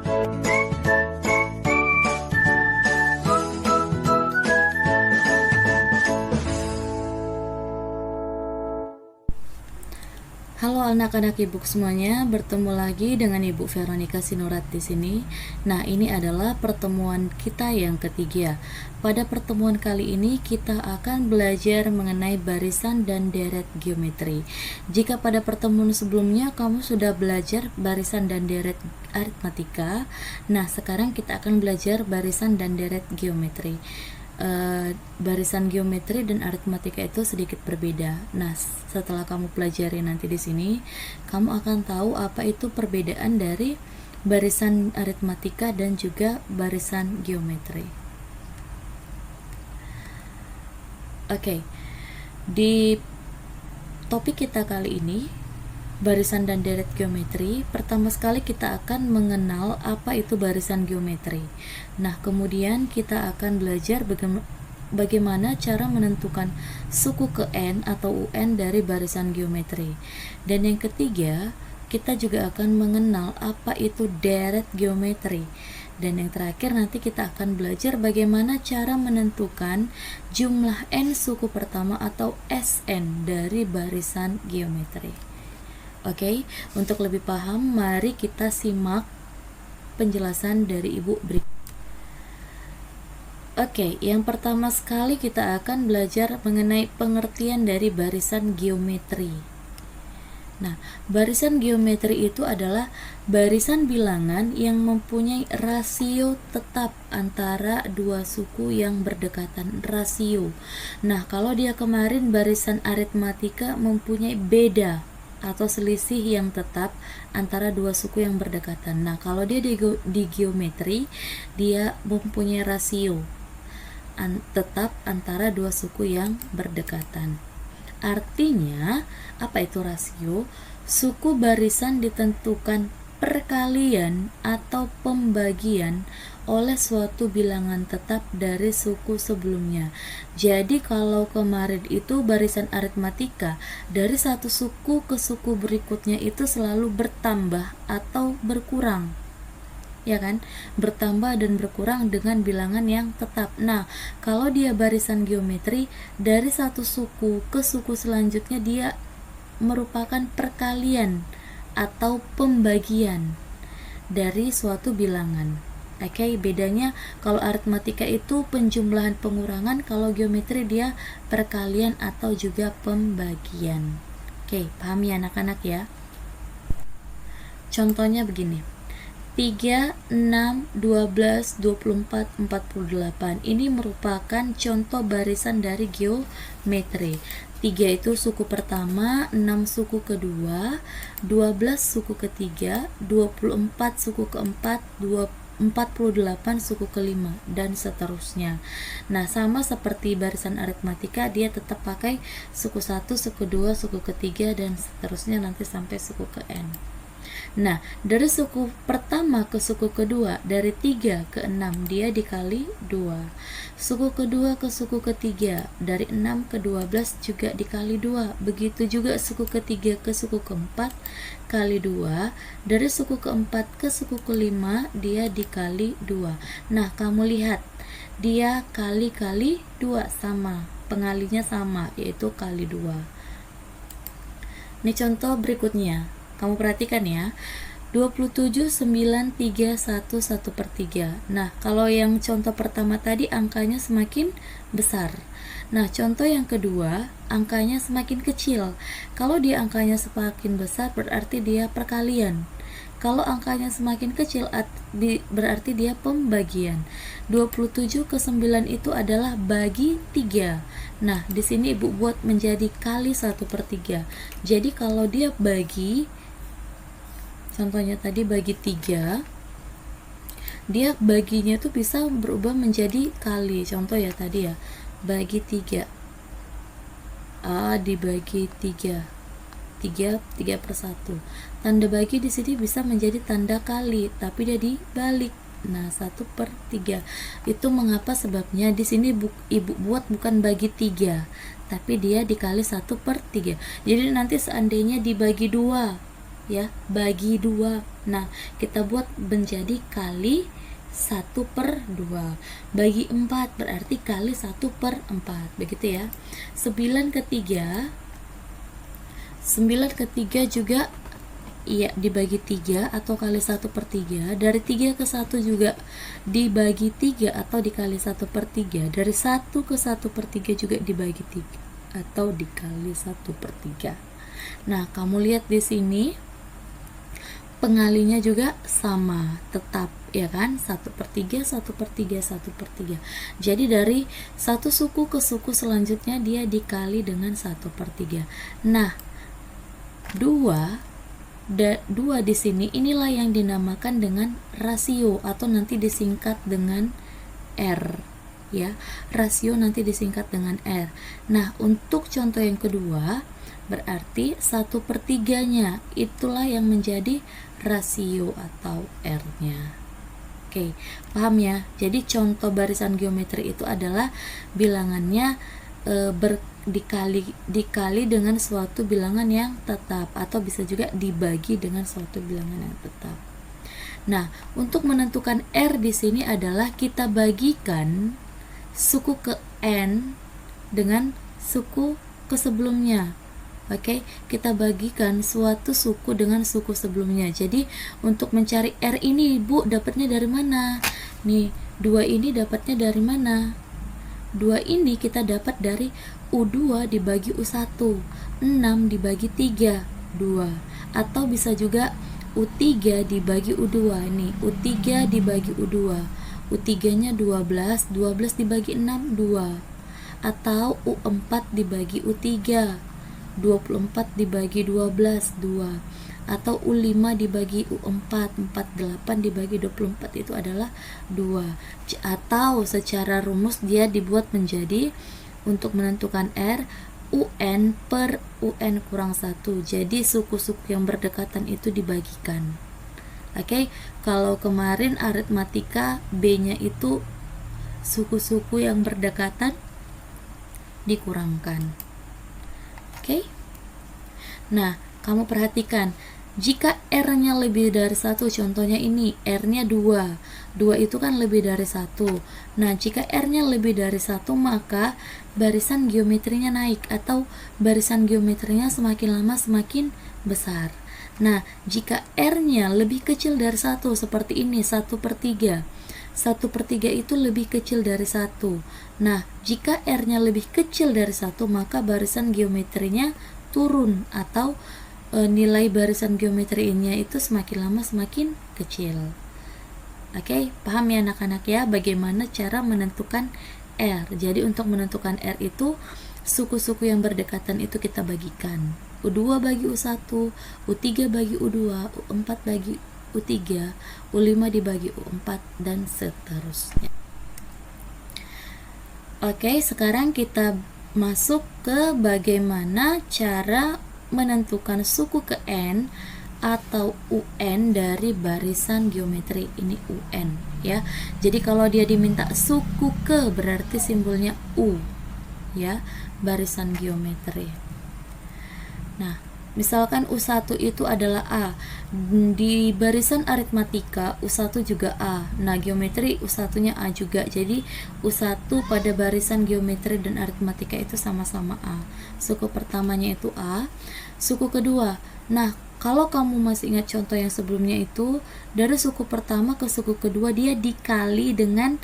Halo anak-anak ibu semuanya, bertemu lagi dengan Ibu Veronica Sinurat di sini. Nah, ini adalah pertemuan kita yang ketiga. Pada pertemuan kali ini kita akan belajar mengenai barisan dan deret geometri. Jika pada pertemuan sebelumnya kamu sudah belajar barisan dan deret aritmatika, nah sekarang kita akan belajar barisan dan deret geometri. Barisan geometri dan aritmatika itu sedikit berbeda. Nah, setelah kamu pelajari nanti di sini, kamu akan tahu apa itu perbedaan dari barisan aritmatika dan juga barisan geometri. Oke. Di topik kita kali ini, barisan dan deret geometri, pertama sekali kita akan mengenal apa itu barisan geometri. Nah, kemudian kita akan belajar bagaimana cara menentukan suku ke N atau UN dari barisan geometri. Dan yang ketiga, kita juga akan mengenal apa itu deret geometri. Dan yang terakhir nanti kita akan belajar bagaimana cara menentukan jumlah N suku pertama atau SN dari barisan geometri. Oke, untuk lebih paham, mari kita simak penjelasan dari Ibu berikut. Oke, yang pertama sekali kita akan belajar mengenai pengertian dari barisan geometri. Nah, barisan geometri itu adalah barisan bilangan yang mempunyai rasio tetap antara dua suku yang berdekatan, rasio. Nah, kalau dia kemarin barisan aritmatika mempunyai beda atau selisih yang tetap antara dua suku yang berdekatan. Nah, kalau dia di geometri, dia mempunyai rasio tetap antara dua suku yang berdekatan. Artinya, apa itu rasio? Suku barisan ditentukan perkalian atau pembagian oleh suatu bilangan tetap dari suku sebelumnya. Jadi kalau kemarin itu barisan aritmatika, dari satu suku ke suku berikutnya itu selalu bertambah atau berkurang, ya kan? Bertambah dan berkurang dengan bilangan yang tetap. Nah, kalau dia barisan geometri, dari satu suku ke suku selanjutnya dia merupakan perkalian atau pembagian dari suatu bilangan. Oke, bedanya kalau aritmatika itu penjumlahan pengurangan, kalau geometri dia perkalian atau juga pembagian. Oke, paham ya anak-anak ya? Contohnya begini. 3, 6, 12, 24, 48. Ini merupakan contoh barisan dari geometri. 3 itu suku pertama, 6 suku kedua, 12 suku ketiga, 24 suku keempat, 48 suku kelima, dan seterusnya. Nah, sama seperti barisan aritmatika, dia tetap pakai suku 1, suku 2, suku ketiga, dan seterusnya nanti sampai suku ke N. Nah, dari suku pertama ke suku kedua, dari 3 ke 6, dia dikali 2. Suku kedua ke suku ketiga, dari 6 ke 12 juga dikali 2. Begitu juga suku ketiga ke suku keempat, kali 2. Dari suku keempat ke suku kelima, dia dikali 2. Nah, kamu lihat, dia kali-kali 2 sama, pengalinya sama, yaitu kali 2. Ini contoh berikutnya. Kamu perhatikan ya, 27, 9, 3, 1, 1/3. Nah, kalau yang contoh pertama tadi angkanya semakin besar. Nah, contoh yang kedua, angkanya semakin kecil. Kalau dia angkanya semakin besar, berarti dia perkalian. Kalau angkanya semakin kecil, berarti dia pembagian. 27 ke 9 itu adalah bagi 3. Nah, di sini Ibu buat menjadi kali 1/3. Jadi, kalau dia bagi, contohnya tadi bagi 3, dia baginya tuh bisa berubah menjadi kali. Contoh ya tadi ya, bagi 3, dibagi 3, 3/1. Tanda bagi di sini bisa menjadi tanda kali, tapi dia dibalik. Nah, 1/3. Itu mengapa sebabnya di sini Ibu buat bukan bagi 3, tapi dia dikali 1/3. Jadi nanti seandainya dibagi 2, ya, bagi 2. Nah, kita buat menjadi kali 1/2. Bagi 4 berarti kali 1/4, begitu ya. 9/3 juga iya dibagi 3 atau kali 1/3. Dari 3 ke 1 juga dibagi 3 atau dikali 1/3. Dari 1 ke 1/3 juga dibagi 3 atau dikali 1/3. Nah, kamu lihat di sini pengalinya juga sama, tetap ya kan, 1/3, 1/3, 1/3. Jadi dari satu suku ke suku selanjutnya dia dikali dengan 1/3. Nah, 2 di sini inilah yang dinamakan dengan rasio atau nanti disingkat dengan R, ya. Rasio nanti disingkat dengan R. Nah, untuk contoh yang kedua berarti 1/3-nya itulah yang menjadi rasio atau R-nya. Oke, paham ya? Jadi contoh barisan geometri itu adalah bilangannya dikali dengan suatu bilangan yang tetap, atau bisa juga dibagi dengan suatu bilangan yang tetap. Nah, untuk menentukan R di sini adalah kita bagikan suku ke N dengan suku ke sebelumnya. Oke, kita bagikan suatu suku dengan suku sebelumnya. Jadi, untuk mencari R ini, Bu, dapatnya dari mana? Nih, 2 ini dapatnya dari mana? 2 ini kita dapat dari U2 dibagi U1, 6 dibagi 3, 2. Atau bisa juga U3 dibagi U2. Ini U3 dibagi U2. U3-nya 12, 12 dibagi 6, 2. Atau U4 dibagi U3, 24 dibagi 12, 2. Atau U5 dibagi U4, 48 dibagi 24 itu adalah 2. Atau secara rumus dia dibuat menjadi untuk menentukan R, UN per UN kurang 1. Jadi suku-suku yang berdekatan itu dibagikan. Oke, kalau kemarin aritmatika B-nya itu suku-suku yang berdekatan dikurangkan. Oke. Nah, kamu perhatikan, jika R-nya lebih dari 1, contohnya ini, R-nya 2. 2 itu kan lebih dari 1. Nah, jika R-nya lebih dari 1, maka barisan geometrinya naik, atau barisan geometrinya semakin lama semakin besar. Nah, jika R-nya lebih kecil dari 1, seperti ini, 1/3. 1/3 itu lebih kecil dari 1. Nah, jika R-nya lebih kecil dari 1, maka barisan geometrinya turun, atau nilai barisan geometrinya itu semakin lama semakin kecil. Oke, paham ya anak-anak ya bagaimana cara menentukan R. Jadi untuk menentukan R itu suku-suku yang berdekatan itu kita bagikan. U2 bagi U1, U3 bagi U2, U4 bagi U3, U5 dibagi U4, dan seterusnya. Oke, sekarang kita masuk ke bagaimana cara menentukan suku ke N atau UN dari barisan geometri. Ini UN ya. Jadi kalau dia diminta suku ke berarti simbolnya U ya, barisan geometri. Nah, misalkan U1 itu adalah A. Di barisan aritmatika U1 juga A. Nah, geometri U1-nya A juga. Jadi U1 pada barisan geometri dan aritmatika itu sama-sama A. Suku pertamanya itu A. Suku kedua. Nah, kalau kamu masih ingat contoh yang sebelumnya itu, dari suku pertama ke suku kedua dia dikali dengan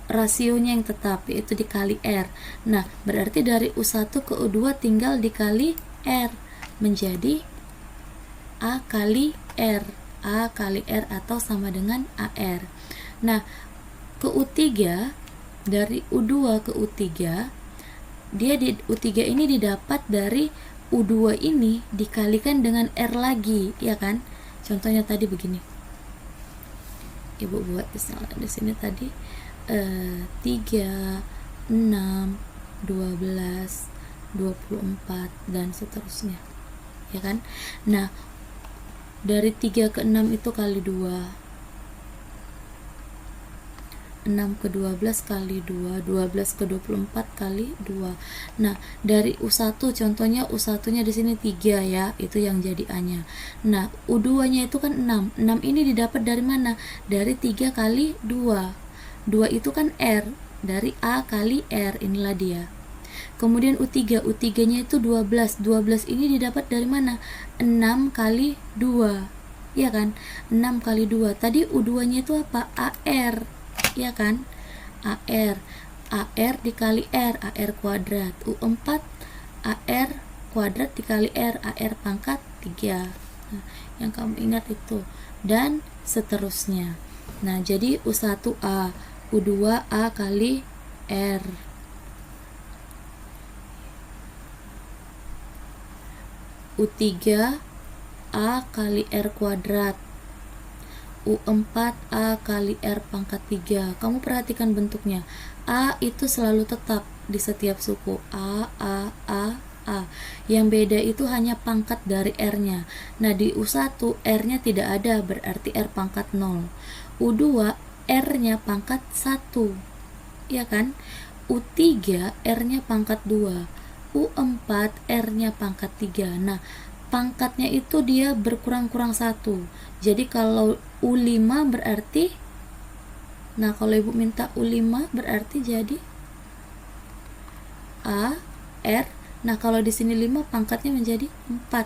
rasionya yang tetap, yaitu dikali R. Nah, berarti dari U1 ke U2 tinggal dikali R, menjadi A kali R. A kali R atau sama dengan AR. Nah, ke U3, dari U2 ke U3, dia di U3 ini didapat dari U2 ini dikalikan dengan R lagi, ya kan? Contohnya tadi begini. Ibu buat di sini tadi 3, 6, 12, 24 dan seterusnya, ya kan? Nah, dari 3 ke 6 itu kali 2, 6 ke 12 kali 2, 12 ke 24 kali 2. Nah, dari U1 contohnya U1 nya di sini 3 ya, itu yang jadi A-nya. Nah, U2 nya itu kan 6. 6 ini didapat dari mana? Dari 3 kali 2. 2 itu kan R, dari A kali R, inilah dia. Kemudian U3 nya itu 12. 12 ini didapat dari mana? 6 kali 2. Ya kan? 6 kali 2. Tadi U2 nya itu apa? AR. Ya kan? AR dikali R, AR kuadrat. U4 AR kuadrat dikali R, AR pangkat 3. Nah, yang kamu ingat itu. Dan seterusnya. Nah, jadi U1A, U2A kali R. U3A kali R kuadrat. U4A kali R pangkat 3. Kamu perhatikan bentuknya. A itu selalu tetap di setiap suku. A. Yang beda itu hanya pangkat dari R-nya. Nah, di U1 R-nya tidak ada, berarti R pangkat 0. U2 R-nya pangkat 1. Ya kan? U3 R-nya pangkat 2. U4 R-nya pangkat 3. Nah, pangkatnya itu dia berkurang-kurang 1. Jadi kalau U5 berarti, nah kalau ibu minta U5 berarti jadi A, R. Nah kalau di sini 5 pangkatnya menjadi 4.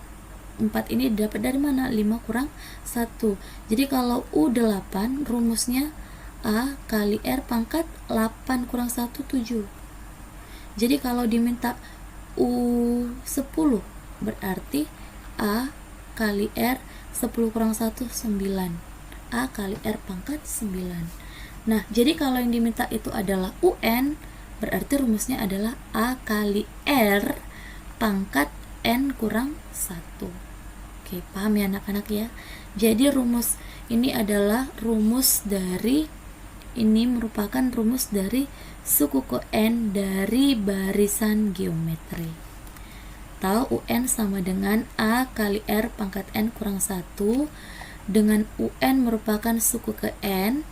4 ini dapat dari mana? 5 kurang 1. Jadi kalau U8 rumusnya A kali R pangkat 8 kurang 1, 7. Jadi kalau diminta U10 berarti A kali R 10 kurang 1, 9. A kali R pangkat 9. Nah, jadi kalau yang diminta itu adalah UN, berarti rumusnya adalah A kali R pangkat N kurang 1. Oke, paham ya anak-anak ya? Jadi rumus ini adalah rumus dari, ini merupakan rumus dari suku ke N dari barisan geometri. Tahu UN sama dengan A kali R pangkat N kurang 1, dengan UN merupakan suku ke N.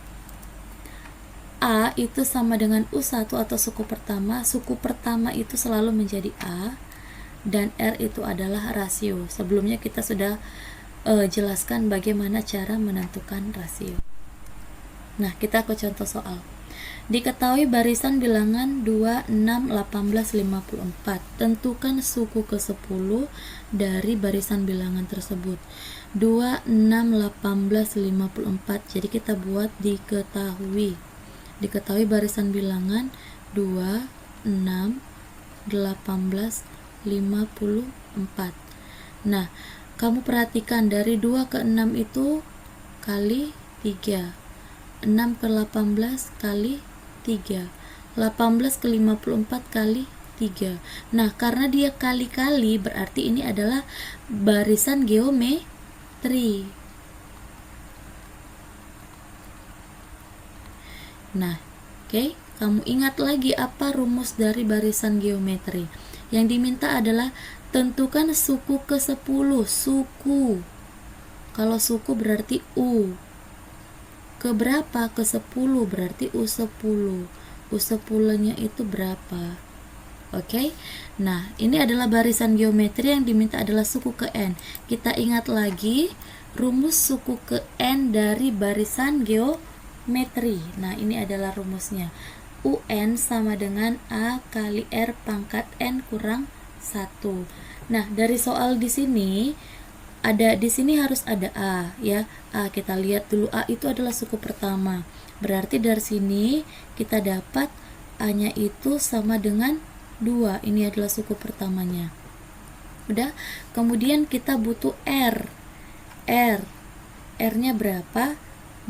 A itu sama dengan U1 atau suku pertama. Suku pertama itu selalu menjadi A, dan R itu adalah rasio. Sebelumnya kita sudah jelaskan bagaimana cara menentukan rasio. Nah, kita ke contoh soal. Diketahui barisan bilangan 2, 6, 18, 54. Tentukan suku ke-10 dari barisan bilangan tersebut. 2, 6, 18, 54. Jadi kita buat diketahui. Diketahui barisan bilangan 2, 6, 18, 54. Nah, kamu perhatikan dari 2 ke 6 itu kali 3. 6 ke 18 kali 3. 18 ke 54 kali 3. Nah, karena dia kali-kali berarti ini adalah barisan geometri. Nah, oke, kamu ingat lagi apa rumus dari barisan geometri? Yang diminta adalah tentukan suku ke-10. Suku. Kalau suku berarti U. Keberapa? Ke-10 berarti U10. U10-nya itu berapa? Oke. Nah, ini adalah barisan geometri, yang diminta adalah suku ke N. Kita ingat lagi rumus suku ke N dari barisan geometri. Nah, ini adalah rumusnya. UN sama dengan A kali R pangkat N kurang 1. Nah, dari soal di sini di sini harus ada A ya. A, kita lihat dulu, A itu adalah suku pertama. Berarti dari sini kita dapat A-nya itu sama dengan 2. Ini adalah suku pertamanya. Udah. Kemudian kita butuh R. R-nya berapa?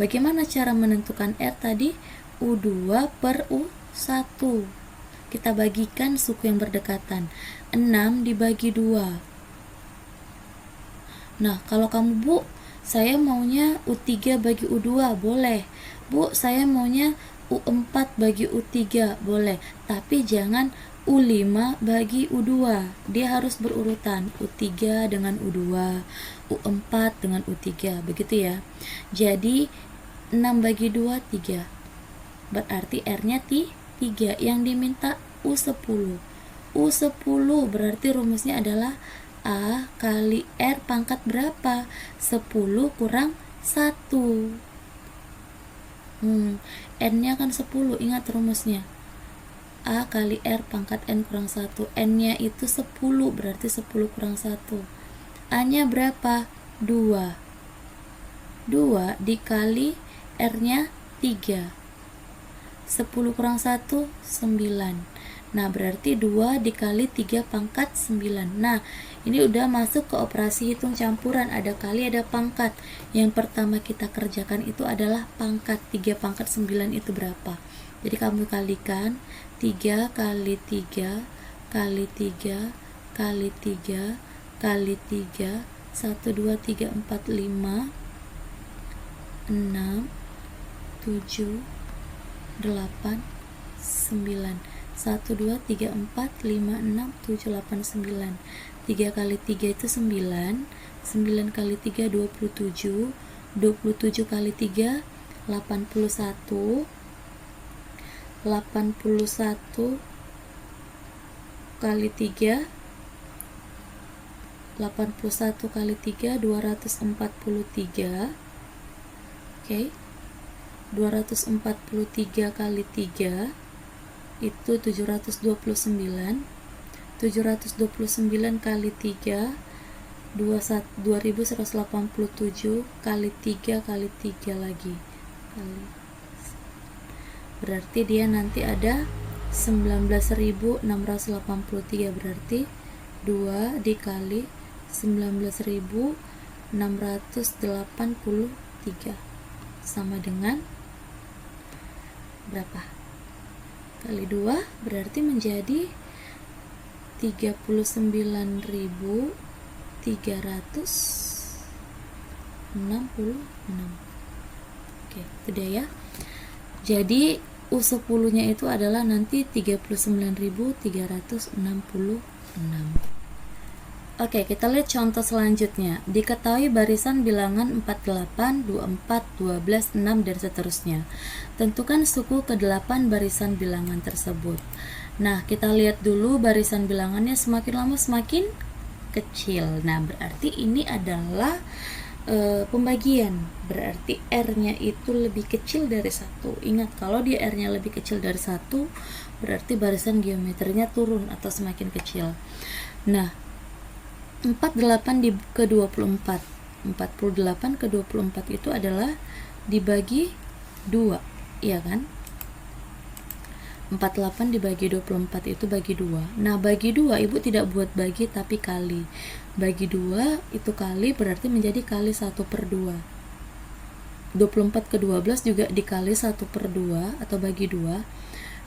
Bagaimana cara menentukan R tadi? U2 per U1. Kita bagikan suku yang berdekatan. 6 dibagi 2. Nah, kalau kamu, Bu, saya maunya U3 bagi U2, boleh. Bu, saya maunya U4 bagi U3, boleh. Tapi jangan U5 bagi U2. Dia harus berurutan. U3 dengan U2, U4 dengan U3, begitu ya. Jadi 6 bagi 2, 3. berarti R-nya 3. Yang diminta U10. U10 berarti rumusnya adalah A kali R pangkat berapa? 10 kurang 1. N-nya kan 10, ingat rumusnya. A kali R pangkat N kurang 1. N-nya itu 10, berarti 10 kurang 1. A-nya berapa? 2. 2 dikali R-nya 3. 10 kurang 1, 9. Nah, berarti 2 dikali 3 pangkat 9. Nah, ini udah masuk ke operasi hitung campuran. Ada kali, ada pangkat. Yang pertama kita kerjakan itu adalah pangkat. 3 pangkat 9 itu berapa? Jadi kamu kalikan 3 kali 3 kali 3 kali 3 kali 3. 1, 2, 3, 4, 5 6 7 8 9. 1, 2, 3, 4, 5, 6, 7, 8, 9. 3 kali 3 itu 9. 9 kali 3 27. 27 kali 3 81. 81 kali 3 81 kali 3 243. Oke. 243 kali 3 itu 729. 729 kali 3 2187 kali 3 kali 3 lagi kali. Berarti dia nanti ada 19.683, berarti 2 dikali 19.683 sama dengan berapa? Kali 2 berarti menjadi 39.366. Oke, itu dia ya. Jadi U10 nya itu adalah nanti 39.366. Oke, kita lihat contoh selanjutnya. Diketahui barisan bilangan 48, 24, 12, 6 dan seterusnya. Tentukan suku ke-8 barisan bilangan tersebut. Nah, kita lihat dulu barisan bilangannya semakin lama semakin kecil. Nah, berarti ini adalah pembagian. Berarti R-nya itu lebih kecil dari 1. Ingat, kalau dia R-nya lebih kecil dari 1, berarti barisan geometrinya turun atau semakin kecil. Nah, 48 ke 24. 48 ke 24 itu adalah dibagi 2, iya kan? 48 dibagi 24 itu bagi 2. Nah, bagi 2 Ibu tidak buat bagi tapi kali. Bagi 2 itu kali berarti menjadi kali 1/2. 24 ke 12 juga dikali 1/2 atau bagi 2.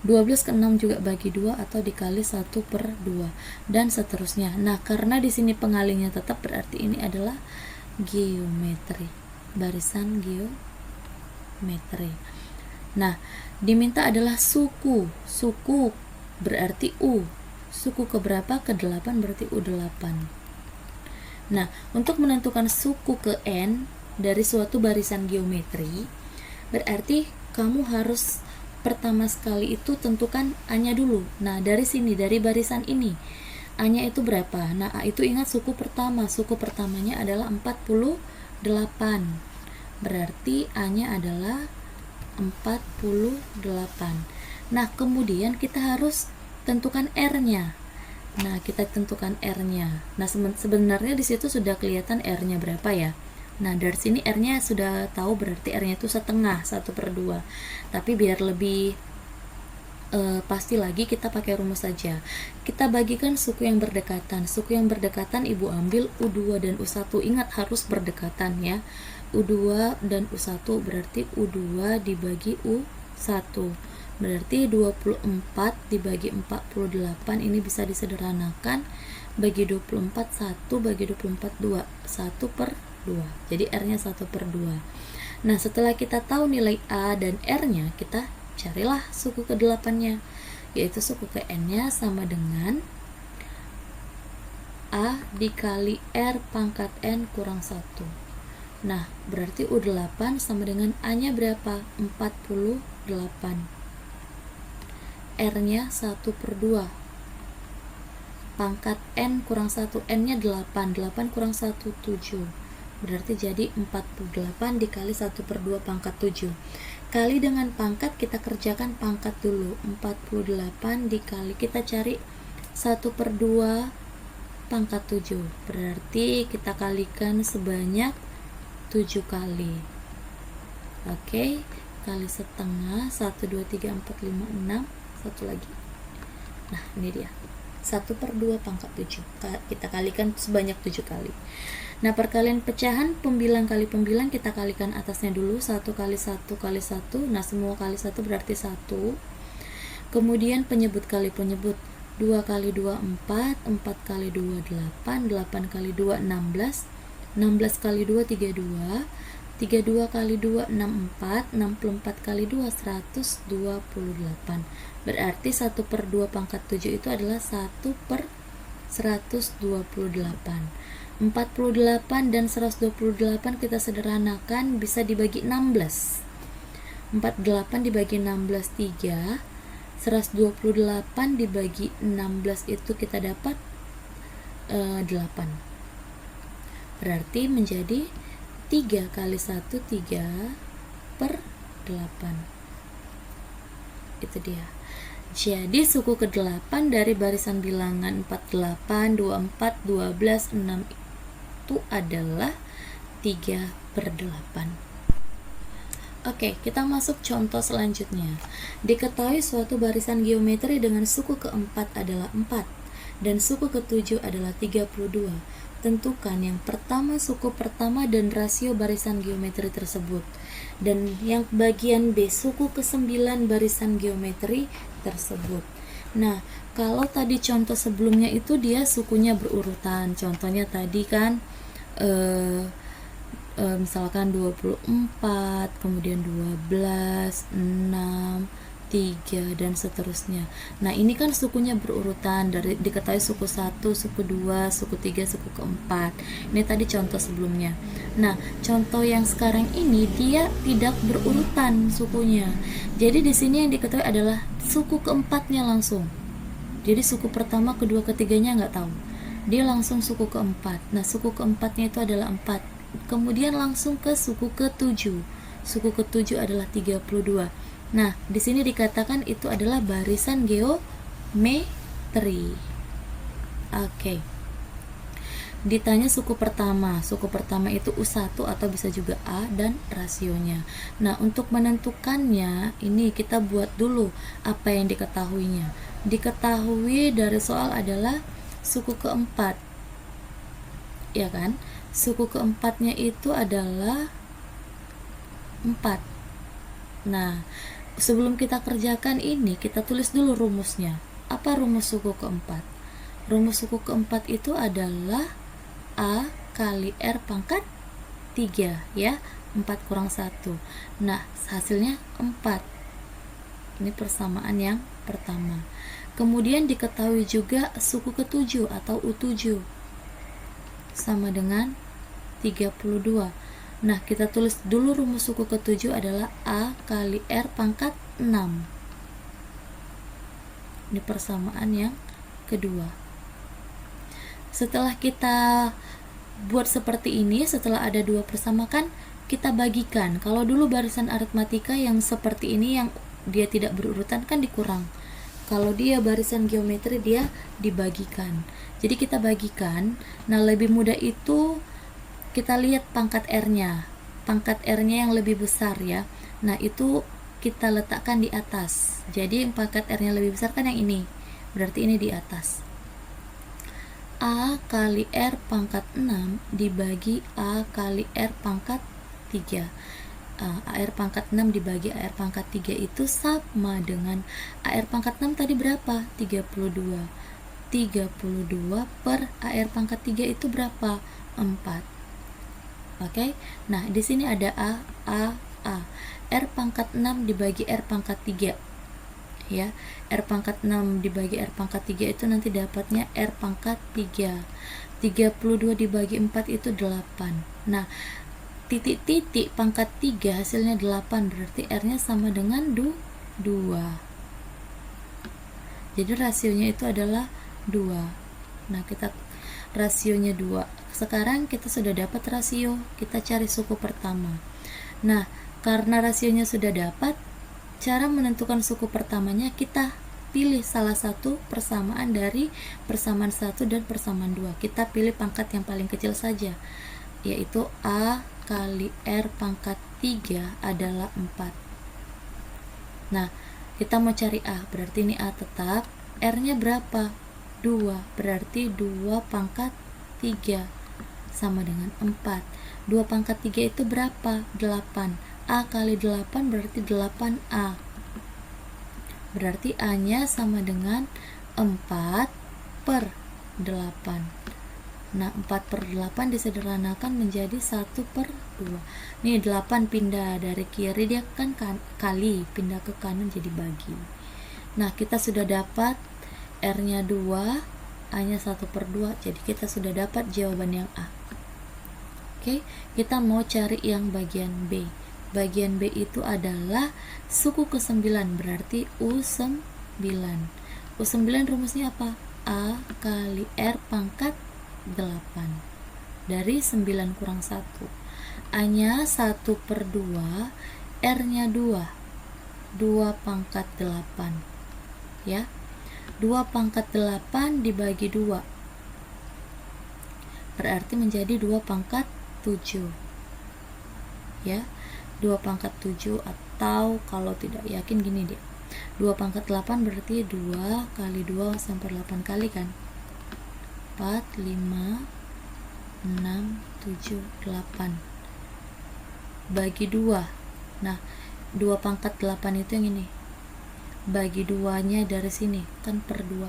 12 ke 6 juga bagi 2 atau dikali 1/2 dan seterusnya. Nah, karena di sini pengalihnya tetap, berarti ini adalah geometri, barisan geometri. Nah, diminta adalah suku. Suku berarti U. Suku keberapa? Ke-8 berarti U8. Nah, untuk menentukan suku ke N dari suatu barisan geometri, berarti kamu harus pertama sekali itu tentukan A-nya dulu. Nah, dari sini, dari barisan ini, A-nya itu berapa? Nah, A itu ingat suku pertama. Suku pertamanya adalah 48. Berarti A-nya adalah 48. Nah, kemudian kita harus tentukan R-nya. Nah, kita tentukan R-nya. Nah, sebenarnya di situ sudah kelihatan R-nya berapa ya. Nah, dari sini R-nya sudah tahu, berarti R-nya itu setengah, 1/2. Tapi biar lebih pasti lagi, kita pakai rumus saja. Kita bagikan suku yang berdekatan. Suku yang berdekatan Ibu ambil U2 dan U1. Ingat, harus berdekatan ya. U2 dan U1 berarti U2 dibagi U1. Berarti 24 dibagi 48, ini bisa disederhanakan. Bagi 24, 1 bagi 24, 2. 1/2. Jadi R-nya 1/2. Nah, setelah kita tahu nilai A dan R-nya, kita carilah suku ke-8-nya, yaitu suku ke N-nya sama dengan A dikali R pangkat N kurang 1. Nah, berarti U8 sama dengan A-nya berapa? 48. R-nya 1/2. Pangkat N kurang 1, N-nya 8. 8 kurang 1, 7. Berarti jadi 48 dikali 1/2 pangkat 7. Kali dengan pangkat, kita kerjakan pangkat dulu. 48 dikali, kita cari 1/2 pangkat 7. Berarti kita kalikan sebanyak 7 kali. Oke, kali setengah. 1, 2, 3, 4, 5, 6. Satu lagi. Nah, ini dia. 1/2 pangkat 7. Kita kalikan sebanyak 7 kali. Nah, perkalian pecahan pembilang kali pembilang, kita kalikan atasnya dulu. 1 kali 1 kali 1. Nah, semua kali 1 berarti 1. Kemudian penyebut kali penyebut. 2 kali 2 4, 4 kali 2 8, 8 kali 2 16, 16 kali 2 32, 32 kali 2 64, 64 kali 2 128. Berarti 1/2 pangkat 7 itu adalah 1/128. 48 dan 128 kita sederhanakan, bisa dibagi 16. 48 dibagi 16 3. 128 dibagi 16 itu kita dapat 8. Berarti menjadi 3 kali 1 3/8. Itu dia. Jadi suku ke-8 dari barisan bilangan 48, 24, 12, 6 itu adalah 3/8. Oke, kita masuk contoh selanjutnya. Diketahui suatu barisan geometri dengan suku ke-4 adalah 4 dan suku ke-7 adalah 32. Tentukan yang pertama suku pertama dan rasio barisan geometri tersebut. Dan yang bagian B, suku ke-9 barisan geometri tersebut. Nah, kalau tadi contoh sebelumnya itu dia sukunya berurutan. Contohnya tadi kan misalkan 24, kemudian 12, 6, 3 dan seterusnya. Nah, ini kan sukunya berurutan, dari diketahui suku 1, suku 2, suku 3, suku ke-4. Ini tadi contoh sebelumnya. Nah, contoh yang sekarang ini dia tidak berurutan sukunya. Jadi di sini yang diketahui adalah suku ke-4-nya langsung. Jadi suku pertama, kedua, ketiganya nggak tahu. Dia langsung suku ke-4. Nah, suku ke-4-nya itu adalah 4. Kemudian langsung ke suku ke-7. Suku ke-7 adalah 32. Nah, di sini dikatakan itu adalah barisan geometri. Oke. Ditanya suku pertama. Suku pertama itu U1 atau bisa juga A dan rasionya. Nah, untuk menentukannya, ini kita buat dulu apa yang diketahuinya. Diketahui dari soal adalah suku ke-4. Ya kan? Suku ke-4-nya itu adalah 4. Nah, sebelum kita kerjakan ini, kita tulis dulu rumusnya. Apa rumus suku ke-4? Rumus suku ke-4 itu adalah A kali R pangkat 3, ya. 4 kurang 1. Nah, hasilnya 4. Ini persamaan yang pertama. Kemudian diketahui juga suku ke-7 atau U7 sama dengan 32. Nah, kita tulis dulu rumus suku ke-7 adalah A kali R pangkat 6. Ini persamaan yang kedua. Setelah kita buat seperti ini, setelah ada dua persamakan, kita bagikan. Kalau dulu barisan aritmatika yang seperti ini, yang dia tidak berurutan, kan dikurang. Kalau dia barisan geometri, dia dibagikan. Jadi kita bagikan. Nah, lebih mudah itu kita lihat pangkat R-nya. Pangkat R-nya yang lebih besar, ya. Nah, itu kita letakkan di atas. Jadi pangkat R-nya lebih besar kan yang ini. Berarti ini di atas. A kali R pangkat 6 dibagi A kali R pangkat 3. AR pangkat 6 dibagi AR pangkat 3 itu sama dengan AR pangkat 6 tadi berapa? 32. 32 per AR pangkat 3 itu berapa? 4. Oke. Nah, di sini ada A. R pangkat 6 dibagi R pangkat 3. Ya, R pangkat 6 dibagi R pangkat 3 itu nanti dapatnya R pangkat 3. 32 dibagi 4 itu 8. Nah, titik-titik pangkat 3 hasilnya 8, berarti R-nya sama dengan 2. Jadi rasionya itu adalah 2. Nah, kita rasionya 2. Sekarang kita sudah dapat rasio, kita cari suku pertama. Nah, karena rasionya sudah dapat, cara menentukan suku pertamanya kita pilih salah satu persamaan dari persamaan 1 dan persamaan 2. Kita pilih pangkat yang paling kecil saja, yaitu A kali R pangkat 3 adalah 4. Nah, kita mau cari A, berarti ini A tetap. R-nya berapa? 2, berarti 2 pangkat 3 sama dengan 4. 2 pangkat 3 itu berapa? 8. A kali 8 berarti 8A. Berarti A-nya sama dengan 4 per 8. Nah, 4 per 8 disederhanakan menjadi 1 per 2. Nih 8 pindah dari kiri, dia kan kali, pindah ke kanan jadi bagi. Nah, kita sudah dapat R-nya 2, A-nya 1 per 2, jadi kita sudah dapat jawaban yang A. Oke, kita mau cari yang bagian B. Bagian B itu adalah suku ke-9, berarti U9. U9 rumusnya apa? A kali R pangkat 8. Dari 9 kurang 1. A-nya 1 per 2, R-nya 2. 2 pangkat 8. Ya. 2 pangkat 8 dibagi 2. Berarti menjadi 2 pangkat 7. Ya. 2 pangkat 7, atau kalau tidak yakin gini deh. 2 pangkat 8 berarti 2 kali 2 sampai 8 kali kan? 4, 5, 6, 7, 8. Bagi 2. Nah, 2 pangkat 8 itu yang ini. Bagi 2-nya dari sini, kan per 2.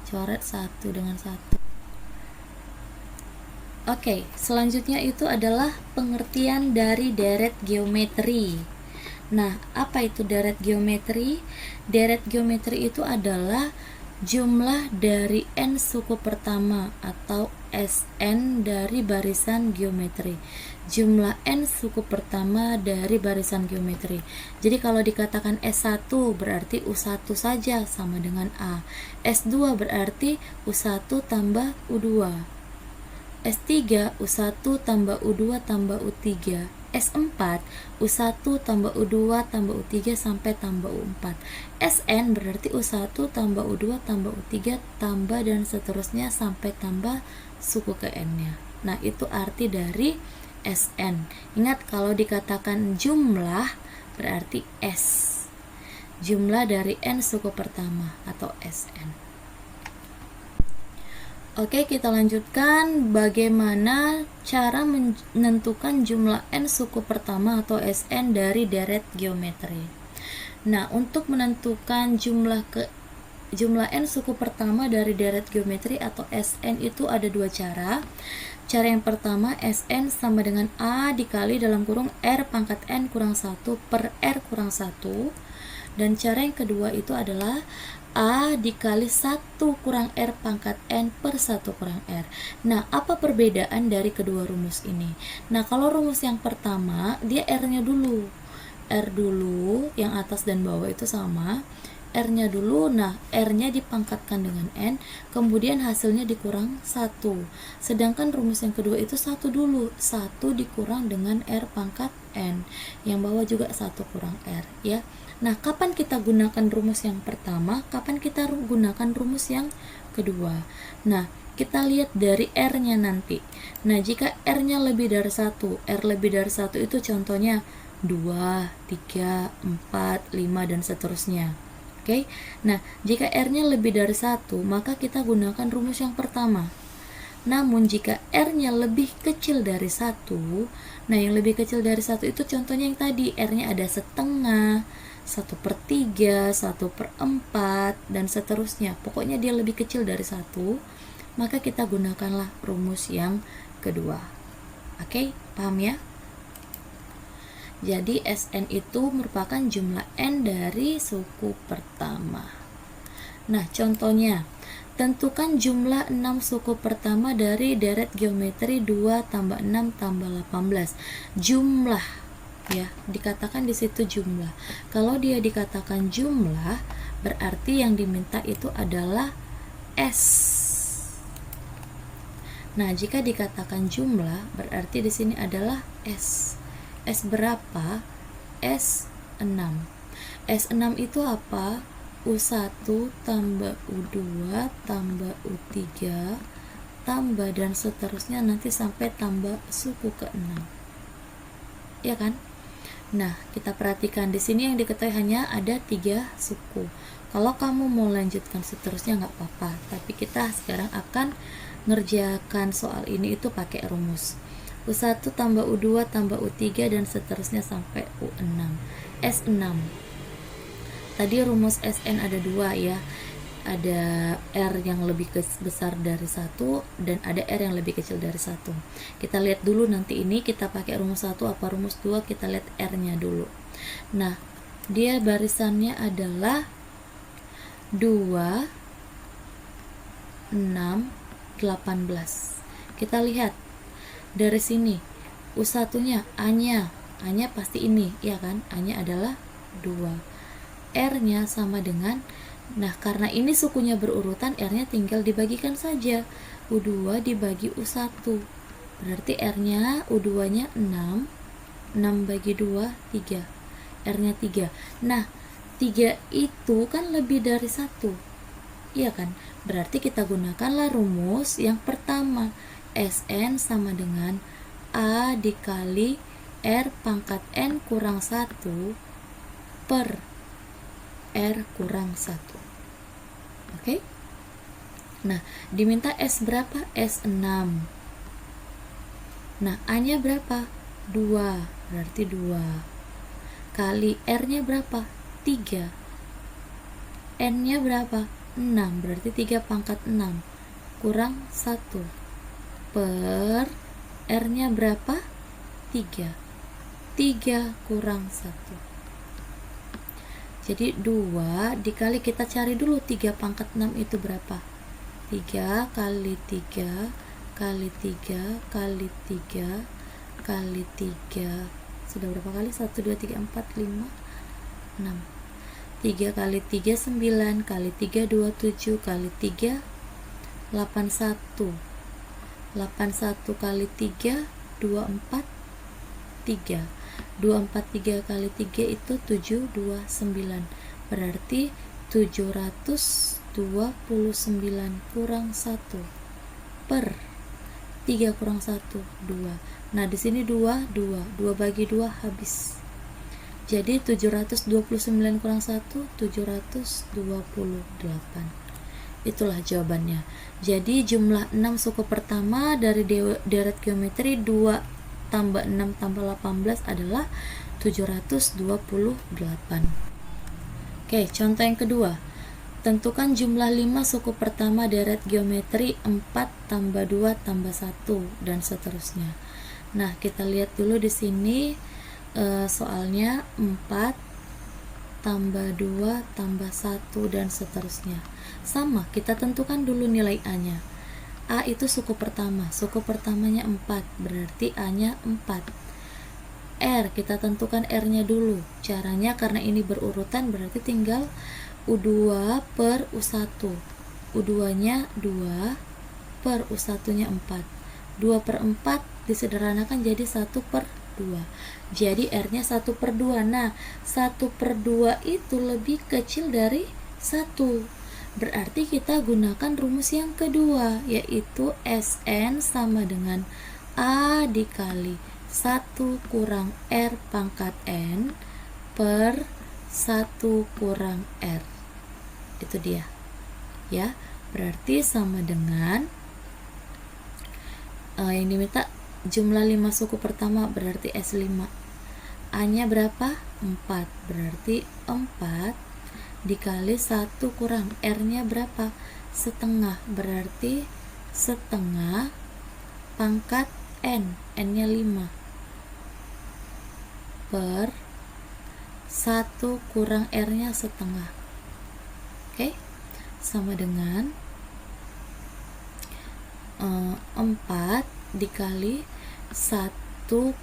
Coret 1 dengan 1. Oke, selanjutnya itu adalah pengertian dari deret geometri. Nah, apa itu deret geometri? Deret geometri itu adalah jumlah dari n suku pertama atau Sn dari barisan geometri. Jumlah n suku pertama dari barisan geometri. Jadi kalau dikatakan S1 berarti U1 saja sama dengan A. S2 berarti U1 tambah U2. S3 U1 tambah U2 tambah U3. S4 U1 tambah U2 tambah U3 sampai tambah U4. Sn berarti U1 tambah U2 tambah U3 tambah dan seterusnya sampai tambah suku ke n-nya. Nah, itu arti dari Sn. Ingat, kalau dikatakan jumlah berarti S. Jumlah dari n suku pertama atau Sn. Oke, kita lanjutkan bagaimana cara menentukan jumlah n suku pertama atau Sn dari deret geometri. Nah, untuk menentukan jumlah n suku pertama dari deret geometri atau Sn itu ada dua cara. Cara yang pertama, Sn sama dengan A dikali dalam kurung R pangkat n kurang 1 per R kurang 1. Dan cara yang kedua itu adalah A dikali 1 kurang R pangkat N per 1 kurang R. Nah, apa perbedaan dari kedua rumus ini? Nah, kalau rumus yang pertama, dia R-nya dulu. R dulu, yang atas dan bawah itu sama. R-nya dulu, nah R-nya dipangkatkan dengan N, kemudian hasilnya dikurang 1. Sedangkan rumus yang kedua itu 1 dulu. 1 dikurang dengan R pangkat N. Yang bawah juga 1 kurang R, ya. Nah, kapan kita gunakan rumus yang pertama, kapan kita gunakan rumus yang kedua? Nah, kita lihat dari R-nya nanti. Nah, jika R-nya lebih dari 1, R lebih dari 1 itu contohnya 2, 3, 4, 5, dan seterusnya. Oke? Nah, jika R-nya lebih dari 1, maka kita gunakan rumus yang pertama. Namun, jika R-nya lebih kecil dari 1, nah yang lebih kecil dari 1 itu contohnya yang tadi, R-nya ada setengah, 1/3, 1/4, dan seterusnya. Pokoknya dia lebih kecil dari 1, maka kita gunakanlah rumus yang kedua. Oke, paham ya? Jadi Sn itu merupakan jumlah n dari suku pertama. Nah, contohnya, Tentukan jumlah 6 suku pertama dari deret geometri 2 tambah 6 tambah 18. Jumlah, ya, dikatakan di situ jumlah. Kalau dia dikatakan jumlah, berarti yang diminta itu adalah S. Nah, jika dikatakan jumlah, berarti di sini adalah S. S berapa? S 6. S 6 itu apa? U1 tambah U2 tambah U3 tambah dan seterusnya nanti sampai tambah suku ke-6. Ya kan? Nah, kita perhatikan di sini yang diketahui hanya ada 3 suku. Kalau kamu mau lanjutkan seterusnya nggak apa-apa, tapi kita sekarang akan ngerjakan soal ini itu pakai rumus. U1 tambah U2 tambah U3 dan seterusnya sampai U6. S6. Tadi rumus Sn ada 2 ya. Ada R yang lebih besar dari 1 dan ada R yang lebih kecil dari 1. Kita lihat dulu nanti ini kita pakai rumus 1 apa rumus 2, kita lihat R-nya dulu. Nah, dia barisannya adalah 2 6 18. Kita lihat dari sini U1-nya A-nya pasti ini, ya kan? A-nya adalah 2. R-nya sama dengan, nah karena ini sukunya berurutan, R-nya tinggal dibagikan saja. U2 dibagi U1. Berarti R-nya, U2-nya 6. 6 bagi 2, 3. R-nya 3. Nah, 3 itu kan lebih dari 1. Iya kan? Berarti kita gunakanlah rumus yang pertama. Sn sama dengan A dikali R pangkat N kurang 1 per R kurang 1. Oke? Nah, diminta S berapa? S 6. Nah, A-nya berapa? 2. Berarti 2. Kali R-nya berapa? 3. N-nya berapa? 6. Berarti 3 pangkat 6 kurang 1 per R-nya berapa? 3. 3 kurang 1. Jadi 2 dikali, kita cari dulu 3 pangkat 6 itu berapa? 3 kali 3 kali 3 kali 3 kali 3. Sudah berapa kali? 1, 2, 3, 4, 5, 6. 3 kali 3 9 kali 3 27 kali 3 81. 81 kali 3 24 3. 243 kali 3 itu 729. Berarti 729 kurang 1 per 3 kurang 1 2. Nah, di sini 2 bagi 2 habis. Jadi 729 kurang 1 728. Itulah jawabannya. Jadi jumlah 6 suku pertama dari deret geometri 2 tambah 6 tambah 18 adalah 728. Oke, contoh yang kedua. Tentukan jumlah 5 suku pertama deret geometri 4 tambah 2 tambah 1 dan seterusnya. Nah, kita lihat dulu di sini soalnya 4 tambah 2 tambah 1 dan seterusnya. Sama, kita tentukan dulu nilai A-nya. A itu suku pertama, suku pertamanya 4, berarti A-nya 4. R, kita tentukan R-nya dulu. Caranya karena ini berurutan, berarti tinggal U2 per U1. U2-nya 2 per U1-nya 4. 2 per 4 disederhanakan jadi 1 per 2. Jadi R-nya 1 per 2. Nah, 1 per 2 itu lebih kecil dari 1. Berarti kita gunakan rumus yang kedua, yaitu Sn sama dengan A dikali 1 kurang R pangkat N per 1 kurang R. Itu dia. Ya, berarti sama dengan yang diminta jumlah 5 suku pertama, berarti S5. A-nya berapa? 4. Berarti 4 dikali 1 kurang R-nya berapa? Setengah. Berarti setengah pangkat N. N-nya 5 per 1 kurang R-nya setengah. Oke? Sama dengan 4 dikali 1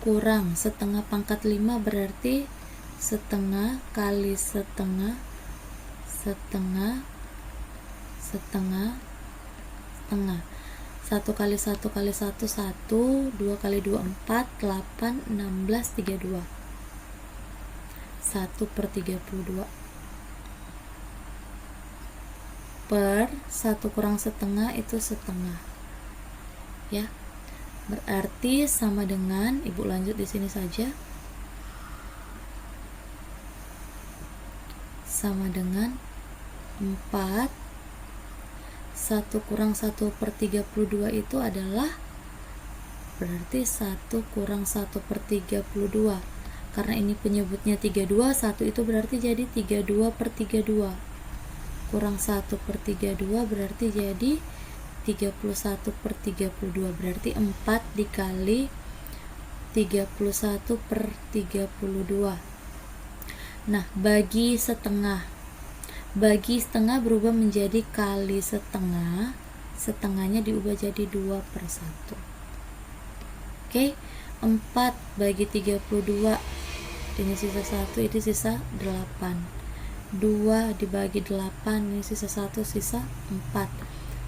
kurang setengah pangkat 5 berarti setengah kali setengah setengah setengah setengah. 1 kali 1 kali 1 1, 2 kali 2 4, 8, 16, 32. 1/32 per 1 kurang setengah itu setengah, ya. Berarti sama dengan, Ibu lanjut di sini saja, sama dengan 4. 1 kurang 1/32 itu adalah berarti 1 kurang 1/32. Karena ini penyebutnya 32, 1 itu berarti jadi 32/32. Kurang 1/32 berarti jadi 31/32. Berarti 4 dikali 31/32. Nah, bagi setengah berubah menjadi kali setengah, setengahnya diubah jadi 2/1. Oke, 4 bagi 32, ini sisa 1, ini sisa 8. 2 dibagi 8, ini sisa 1, sisa 4.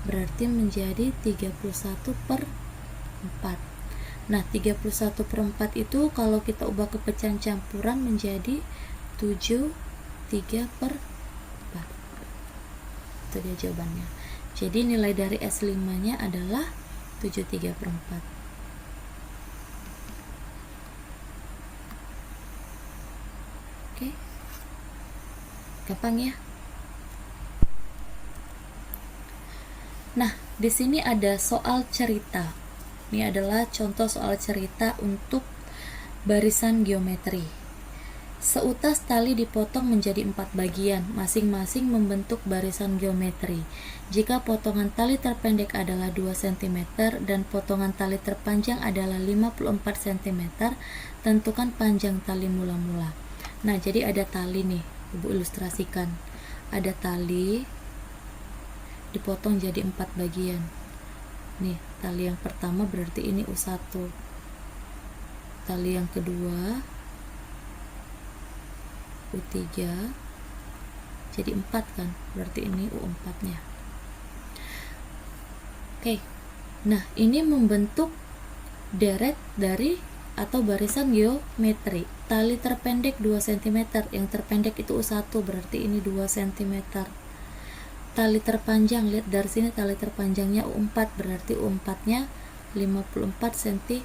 Berarti menjadi 31/4. Nah, 31/4 itu kalau kita ubah ke pecahan campuran menjadi 73/4. Itu dia jawabannya. Jadi nilai dari S5 nya adalah 73/4. Oke, gampang ya. Nah, di sini ada soal cerita. Ini adalah contoh soal cerita untuk barisan geometri. Seutas tali dipotong menjadi 4 bagian, masing-masing membentuk barisan geometri. Jika potongan tali terpendek adalah 2 cm dan potongan tali terpanjang adalah 54 cm, tentukan panjang tali mula-mula. Nah, jadi ada tali nih, Ibu ilustrasikan. Ada tali dipotong jadi 4 bagian. Nih, tali yang pertama berarti ini U1. Tali yang kedua U3, jadi 4 kan, berarti ini U4 nya. Oke, nah ini membentuk deret dari atau barisan geometri. Tali terpendek 2 cm, yang terpendek itu U1, berarti ini 2 cm. Tali terpanjang, lihat dari sini tali terpanjangnya U4, berarti U4 nya 54 cm.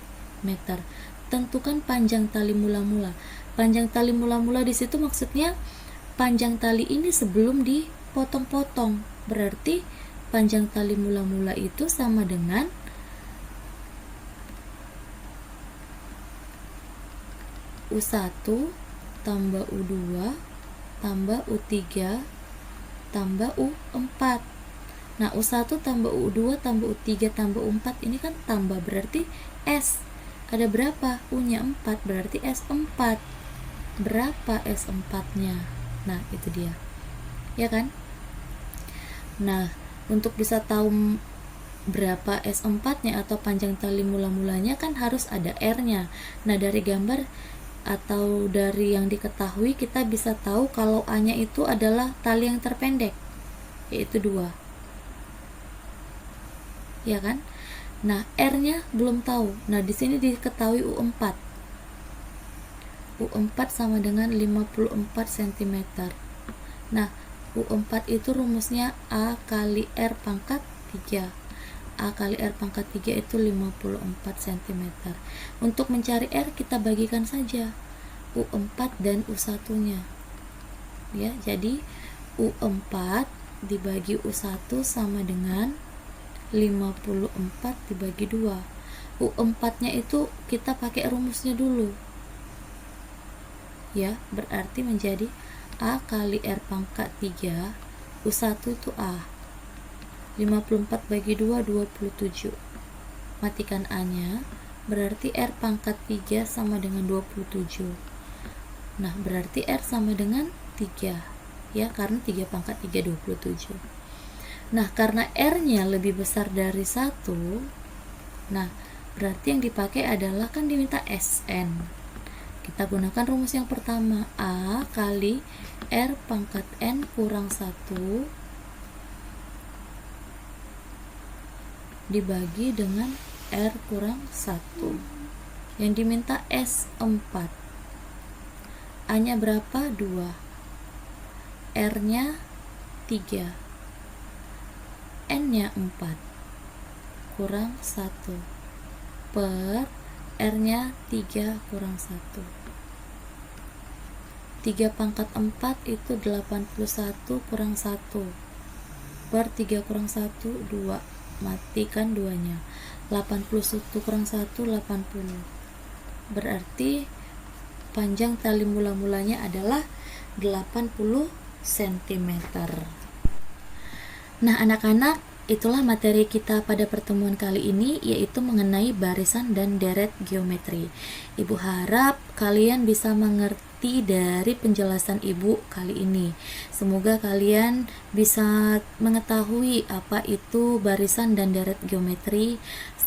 Tentukan panjang tali mula-mula. Panjang tali mula-mula di situ maksudnya panjang tali ini sebelum dipotong-potong. Berarti panjang tali mula-mula itu sama dengan U1 tambah U2 tambah U3 tambah U4. Nah, U1 tambah U2 tambah U3 tambah U4 ini kan tambah, berarti S. Ada berapa? U-nya 4, berarti S4. Berapa S4-nya? Nah, itu dia. Ya kan? Nah, untuk bisa tahu berapa S4-nya atau panjang tali mula-mulanya kan harus ada R-nya. Nah, dari gambar atau dari yang diketahui kita bisa tahu kalau A-nya itu adalah tali yang terpendek, yaitu 2. Ya kan? Nah, R-nya belum tahu. Nah, di sini diketahui U4. U4 sama dengan 54 cm. Nah, U4 itu rumusnya A kali R pangkat 3. A kali R pangkat 3 itu 54 cm. Untuk mencari R kita bagikan saja U4 dan U1-nya. Ya, jadi U4 dibagi U1 sama dengan 54 dibagi 2. U4-nya itu kita pakai rumusnya dulu. Ya, berarti menjadi A kali R pangkat 3, U1 itu A. 54 bagi 2, 27. Matikan A-nya, berarti R pangkat 3 sama dengan 27. Nah, berarti R sama dengan 3. Ya, karena 3 pangkat 3, 27. Nah, karena R-nya lebih besar dari 1, nah berarti yang dipakai adalah kan diminta Sn. Kita gunakan rumus yang pertama, A kali R pangkat N kurang 1 dibagi dengan R kurang 1. Yang diminta S4. A-nya berapa? 2. R-nya 3. N-nya 4. Kurang 1. Per R-nya 3 kurang 1. 3 pangkat 4 itu 81 kurang 1. Per 3 kurang 1, 2. Matikan 2-nya. 81 kurang 1, 80. Berarti panjang tali mula-mulanya adalah 80 cm. Nah, anak-anak, itulah materi kita pada pertemuan kali ini, yaitu mengenai barisan dan deret geometri. Ibu harap kalian bisa mengerti dari penjelasan Ibu kali ini. Semoga kalian bisa mengetahui apa itu barisan dan deret geometri,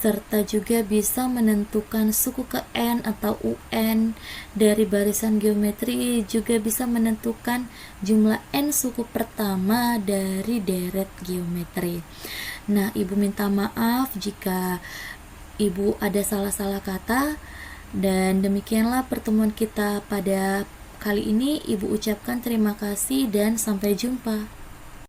serta juga bisa menentukan suku ke N atau UN dari barisan geometri, juga bisa menentukan jumlah N suku pertama dari deret geometri. Nah, Ibu minta maaf jika Ibu ada salah-salah kata, dan demikianlah pertemuan kita pada kali ini. Ibu ucapkan terima kasih dan sampai jumpa.